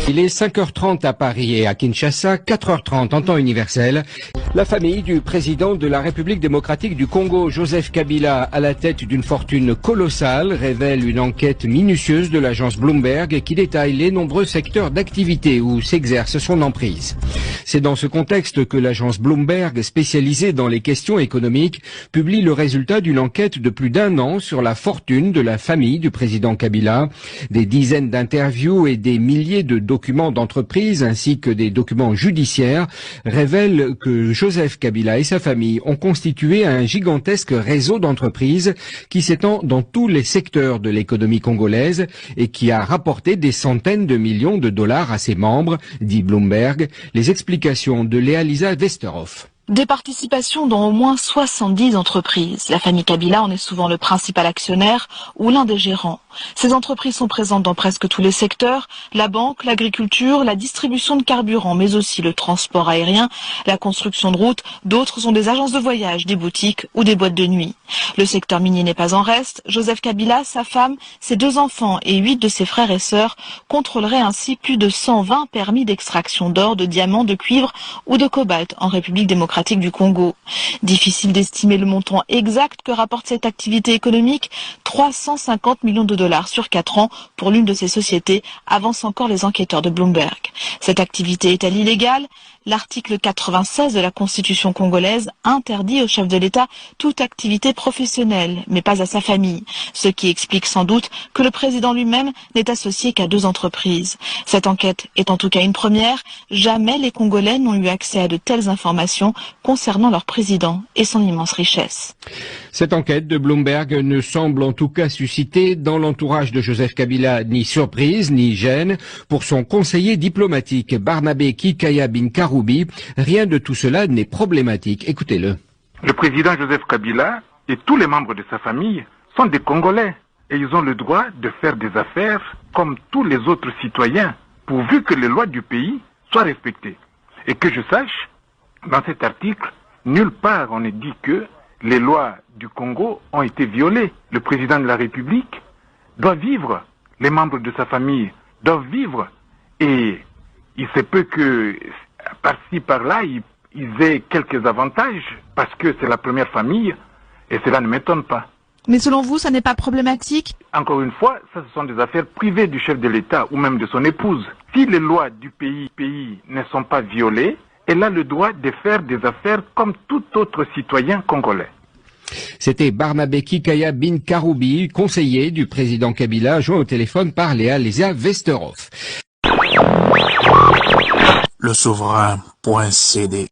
Il est 5h30 à Paris et à Kinshasa, 4h30 en temps universel. La famille du président de la République démocratique du Congo, Joseph Kabila, à la tête d'une fortune colossale, révèle une enquête minutieuse de l'agence Bloomberg qui détaille les nombreux secteurs d'activité où s'exerce son emprise. C'est dans ce contexte que l'agence Bloomberg, spécialisée dans les questions économiques, publie le résultat d'une enquête de plus d'1 an sur la fortune de la famille du président Kabila. Des dizaines d'interviews et des milliers de documents d'entreprise ainsi que des documents judiciaires révèlent que Joseph Kabila et sa famille ont constitué un gigantesque réseau d'entreprises qui s'étend dans tous les secteurs de l'économie congolaise et qui a rapporté des centaines de millions de dollars à ses membres, dit Bloomberg. Les explications de Léa-Lisa Westerhoff. Des participations dans au moins 70 entreprises. La famille Kabila en est souvent le principal actionnaire ou l'un des gérants. Ces entreprises sont présentes dans presque tous les secteurs, la banque, l'agriculture, la distribution de carburant, mais aussi le transport aérien, la construction de routes. D'autres sont des agences de voyage, des boutiques ou des boîtes de nuit. Le secteur minier n'est pas en reste. Joseph Kabila, sa femme, ses 2 enfants et 8 de ses frères et sœurs contrôleraient ainsi plus de 120 permis d'extraction d'or, de diamants, de cuivre ou de cobalt en République démocratique du Congo. Difficile d'estimer le montant exact que rapporte cette activité économique. 350 millions de dollars sur 4 ans pour l'une de ces sociétés, avancent encore les enquêteurs de Bloomberg. Cette activité est-elle illégale ? L'article 96 de la Constitution congolaise interdit au chef de l'État toute activité professionnelle, mais pas à sa famille. Ce qui explique sans doute que le président lui-même n'est associé qu'à 2 entreprises. Cette enquête est en tout cas une première. Jamais les Congolais n'ont eu accès à de telles informations concernant leur président et son immense richesse. Cette enquête de Bloomberg ne semble en tout cas susciter dans l'entourage de Joseph Kabila ni surprise ni gêne. Pour son conseiller diplomatique Barnabé Kikaya Binkaroubi, rien de tout cela n'est problématique. Écoutez-le. Le président Joseph Kabila et tous les membres de sa famille sont des Congolais et ils ont le droit de faire des affaires comme tous les autres citoyens, pourvu que les lois du pays soient respectées. Et que je sache, dans cet article, nulle part on ne dit que les lois du Congo ont été violées. Le président de la République doit vivre, les membres de sa famille doivent vivre, et il se peut que par-ci par-là ils aient quelques avantages parce que c'est la première famille et cela ne m'étonne pas. Mais selon vous, ça n'est pas problématique ? Encore une fois, ça ce sont des affaires privées du chef de l'État ou même de son épouse. Si les lois du pays ne sont pas violées, elle a le droit de faire des affaires comme tout autre citoyen congolais. C'était Barnabé Kikaya Binkaroubi, conseiller du président Kabila, joint au téléphone par Léa-Lisa Westerhoff. Le souverain.cd